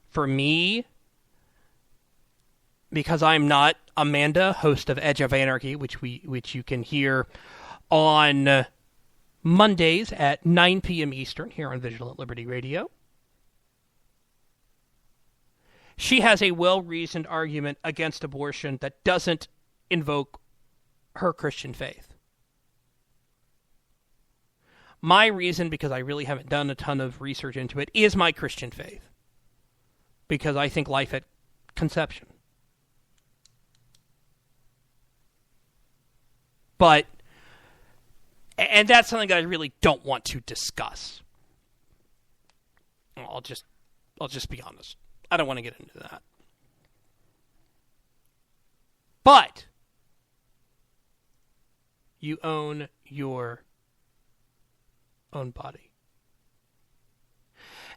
for me, because I'm not Amanda, host of Edge of Anarchy, which you can hear on Mondays at 9 p.m. Eastern here on Vigilant Liberty Radio. She has a well-reasoned argument against abortion that doesn't invoke her Christian faith. My reason, because I really haven't done a ton of research into it, is my Christian faith. Because I think life at conception. But, and that's something that I really don't want to discuss. I'll just be honest. I don't want to get into that. But you own your own body.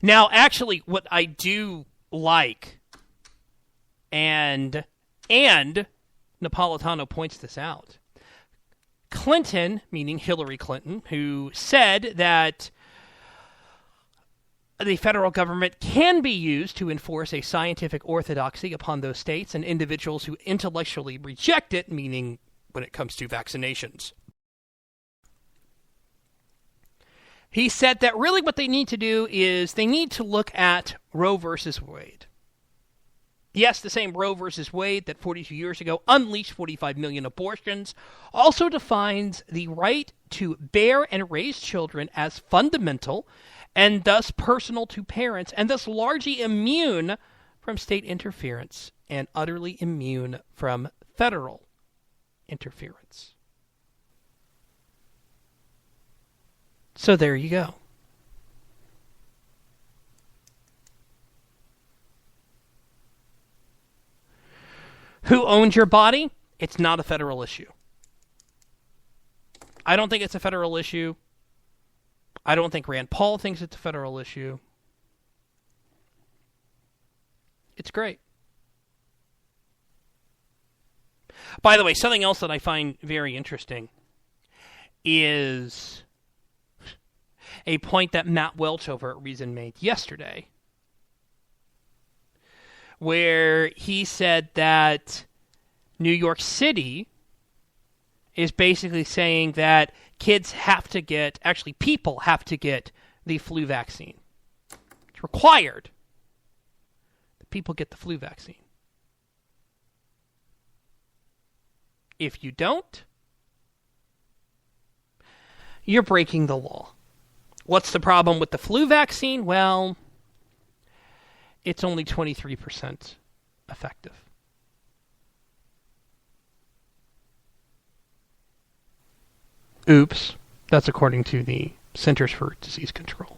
Now, actually, what I do like, and Napolitano points this out, Clinton, meaning Hillary Clinton, who said that the federal government can be used to enforce a scientific orthodoxy upon those states and individuals who intellectually reject it, meaning when it comes to vaccinations. He said that really what they need to do is they need to look at Roe versus Wade. Yes, the same Roe versus Wade that 42 years ago unleashed 45 million abortions also defines the right to bear and raise children as fundamental and thus personal to parents, and thus largely immune from state interference and utterly immune from federal interference. So there you go. Who owns your body? It's not a federal issue. I don't think it's a federal issue. I don't think Rand Paul thinks it's a federal issue. It's great. By the way, something else that I find very interesting is a point that Matt Welch over at Reason made yesterday, where he said that New York City is basically saying that kids have to get, actually people have to get the flu vaccine. It's required that people get the flu vaccine. If you don't, you're breaking the law. What's the problem with the flu vaccine? Well, it's only 23% effective. Oops. That's according to the Centers for Disease Control.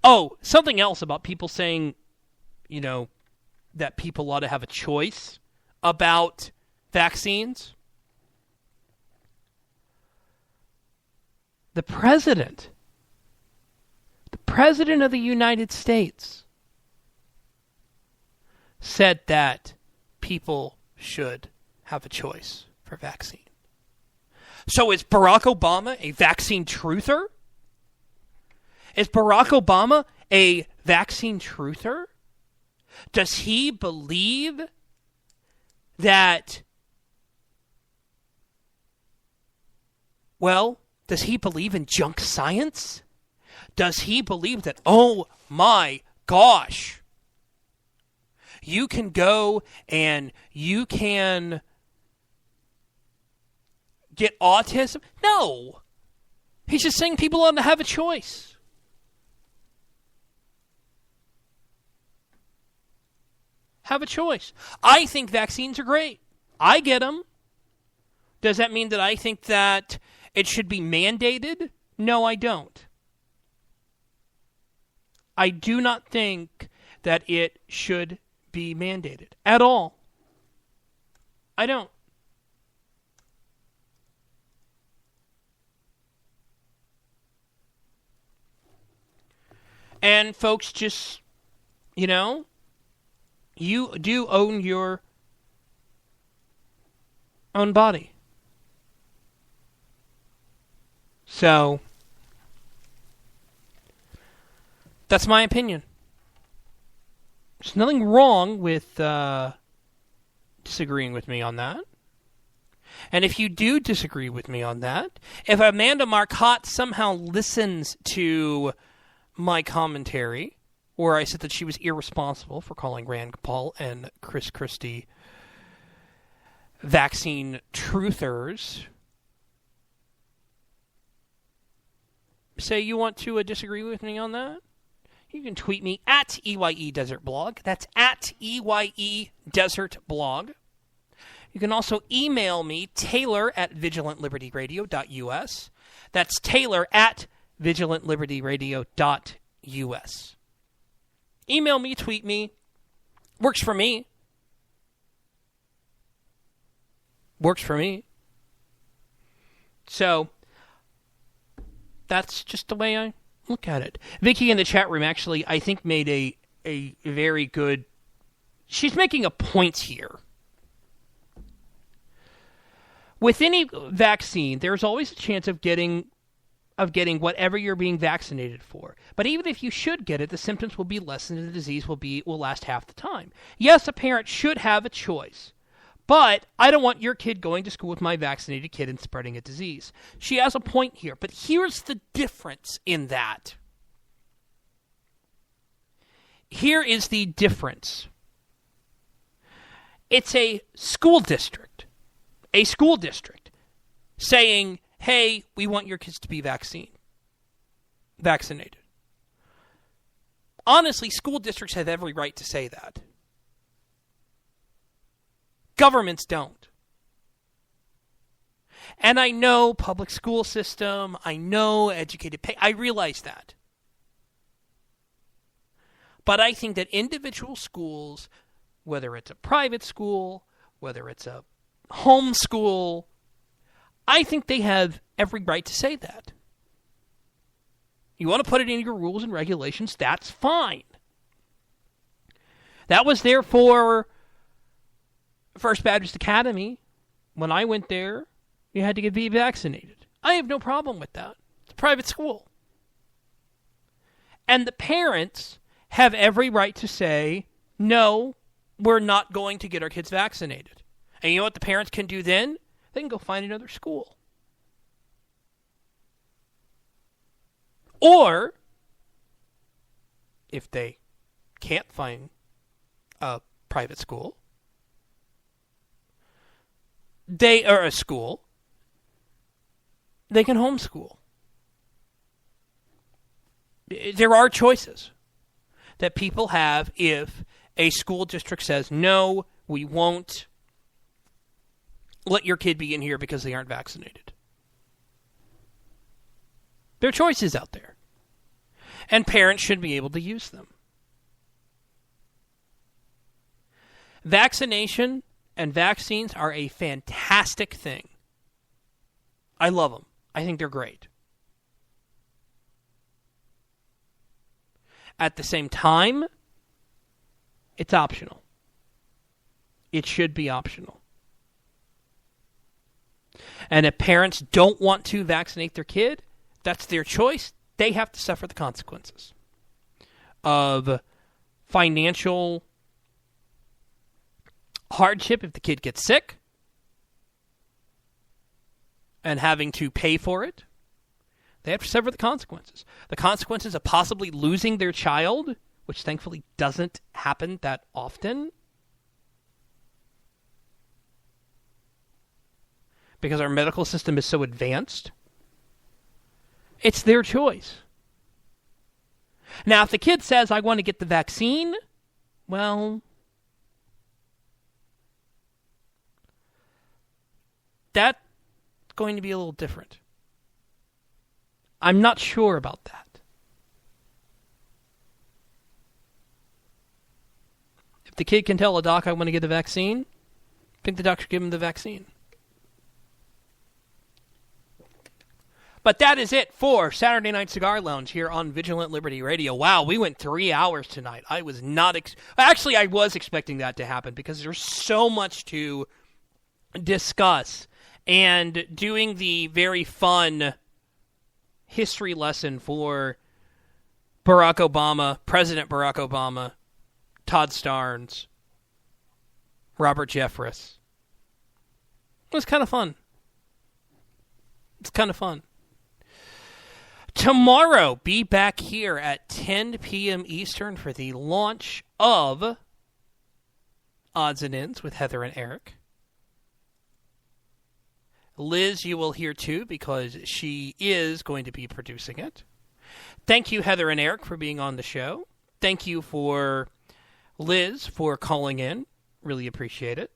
Oh, something else about people saying, that people ought to have a choice about vaccines. The President of the United States said that people should have a choice for vaccine. So is Barack Obama a vaccine truther? Is Barack Obama a vaccine truther? Does he believe that, does he believe in junk science? Does he believe that, oh my gosh, you can go and you can get autism? No. He's just saying people ought to have a choice. Have a choice. I think vaccines are great. I get them. Does that mean that I think that it should be mandated? No, I don't. I do not think that it should be mandated at all. I don't. And folks, just, you do own your own body. So, that's my opinion. There's nothing wrong with disagreeing with me on that. And if you do disagree with me on that, if Amanda Marcotte somehow listens to my commentary, where I said that she was irresponsible for calling Rand Paul and Chris Christie vaccine truthers, say you want to disagree with me on that, you can tweet me at EYE Desert Blog. That's at EYE Desert Blog. You can also email me, taylor@vigilantlibertyradio.us. That's taylor at vigilantlibertyradio.us. Email me, tweet me. Works for me. Works for me. So, that's just the way I look at it. Vicky in the chat room actually, I think, made a very good... She's making a point here. With any vaccine, there's always a chance of getting whatever you're being vaccinated for. But even if you should get it, the symptoms will be less and the disease will last half the time. Yes, a parent should have a choice. But I don't want your kid going to school with my vaccinated kid and spreading a disease. She has a point here. But here's the difference in that. Here is the difference. It's a school district. A school district saying, hey, we want your kids to be vaccinated. Honestly, school districts have every right to say that. Governments don't. And I know public school system, I know educated pay, I realize that. But I think that individual schools, whether it's a private school, whether it's a home school, I think they have every right to say that. You want to put it in your rules and regulations, that's fine. That was there for First Baptist Academy. When I went there, you had to be vaccinated. I have no problem with that. It's a private school. And the parents have every right to say, no, we're not going to get our kids vaccinated. And you know what the parents can do then? They can go find another school. Or, if they can't find a private school, they can homeschool. There are choices that people have if a school district says, no, we won't let your kid be in here because they aren't vaccinated. There are choices out there. And parents should be able to use them. Vaccination and vaccines are a fantastic thing. I love them. I think they're great. At the same time, it's optional. It should be optional. And if parents don't want to vaccinate their kid, that's their choice. They have to suffer the consequences of financial hardship if the kid gets sick and having to pay for it. They have to suffer the consequences. The consequences of possibly losing their child, which thankfully doesn't happen that often, because our medical system is so advanced. It's their choice. Now, if the kid says, I want to get the vaccine, well, that's going to be a little different. I'm not sure about that. If the kid can tell a doc, I want to get the vaccine, I think the doc should give him the vaccine. But that is it for Saturday Night Cigar Lounge here on Vigilant Liberty Radio. Wow, we went 3 hours tonight. I was not... Actually, I was expecting that to happen because there's so much to discuss. And doing the very fun history lesson for President Barack Obama, Todd Starnes, Robert Jeffress. It was kind of fun. It's kind of fun. Tomorrow, be back here at 10 p.m. Eastern for the launch of Odds and Ends with Heather and Eric. Liz, you will hear too, because she is going to be producing it. Thank you, Heather and Eric, for being on the show. Thank you for Liz for calling in. Really appreciate it.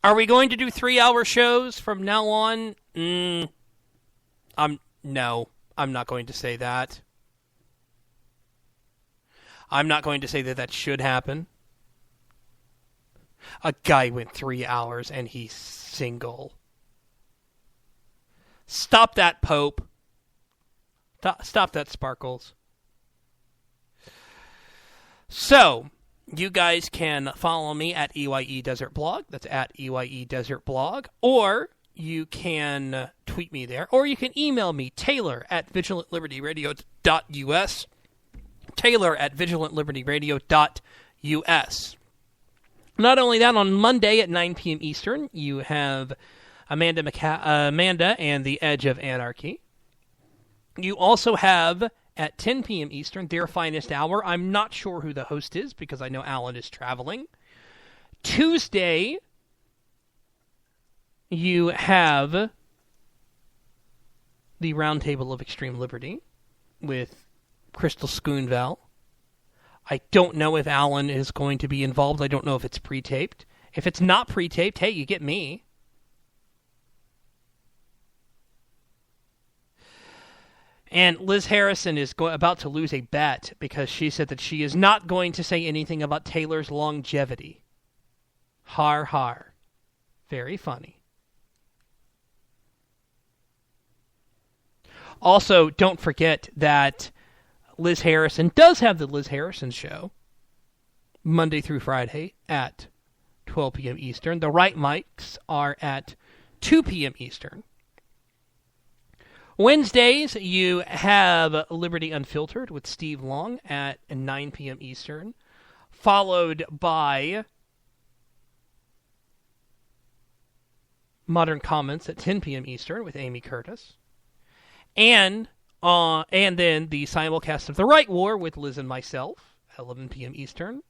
Are we going to do 3-hour shows from now on? No, I'm not going to say that. I'm not going to say that that should happen. A guy went 3 hours and he's single. Stop that, Pope. Stop that, Sparkles. So, you guys can follow me at EYE Desert Blog. That's at EYE Desert Blog. Or you can tweet me there. Or you can email me, Taylor at vigilantlibertyradio.us. Taylor at vigilantlibertyradio.us. Not only that, on Monday at 9 p.m. Eastern, you have Amanda and the Edge of Anarchy. You also have, at 10 p.m. Eastern, Their Finest Hour. I'm not sure who the host is because I know Alan is traveling. Tuesday, you have the Roundtable of Extreme Liberty with Crystal Schoonval. I don't know if Alan is going to be involved. I don't know if it's pre-taped. If it's not pre-taped, hey, you get me. And Liz Harrison is about to lose a bet because she said that she is not going to say anything about Taylor's longevity. Har har. Very funny. Also, don't forget that Liz Harrison does have the Liz Harrison Show Monday through Friday at 12 p.m. Eastern. The Right Mics are at 2 p.m. Eastern. Wednesdays, you have Liberty Unfiltered with Steve Long at 9 p.m. Eastern, followed by Modern Comments at 10 p.m. Eastern with Amy Curtis. And then the simulcast of The Right War with Liz and myself at 11 p.m. Eastern.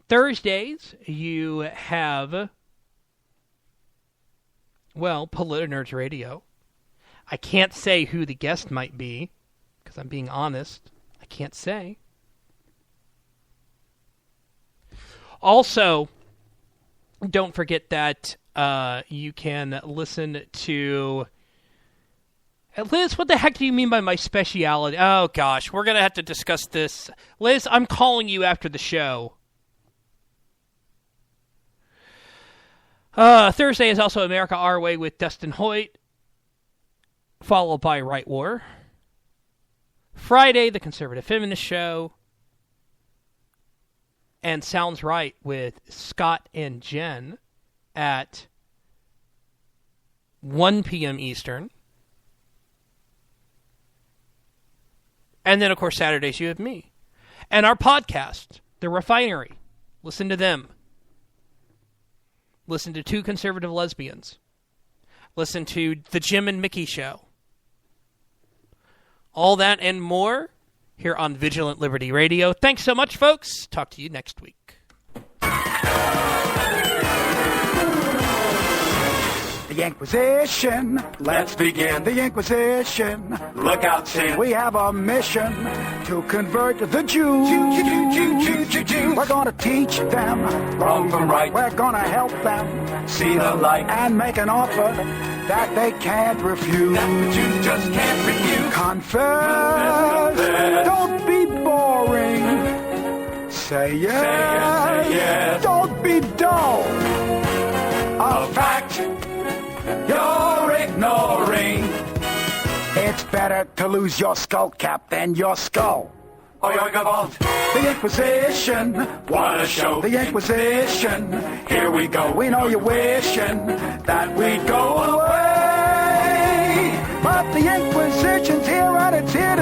Thursdays, you have, Politi-Nerds Radio. I can't say who the guest might be, because I'm being honest. I can't say. Also, don't forget that you can listen to... Liz, what the heck do you mean by my speciality? Oh, gosh, we're going to have to discuss this. Liz, I'm calling you after the show. Thursday is also America Our Way with Dustin Hoyt, followed by Right War. Friday, the Conservative Feminist Show. And Sounds Right with Scott and Jen at 1 p.m. Eastern. And then, of course, Saturdays you have me. And our podcast, The Refinery. Listen to them. Listen to Two Conservative Lesbians. Listen to The Jim and Mickey Show. All that and more here on Vigilant Liberty Radio. Thanks so much, folks. Talk to you next week. The Inquisition. Let's begin. The Inquisition. Look out, Tim. We have a mission to convert the Jews. We're going to teach them wrong from right. We're going to help them see the light and make an offer that they can't refuse. That the Jews just can't refuse. Confess. Don't be boring. Say yes. Say yes. Don't be dull. A fact you're ignoring. It's better to lose your skull cap than your skull. The Inquisition, what a show. The Inquisition, here we go. We know you're wishing that we'd go away, but the Inquisition's here and it's here to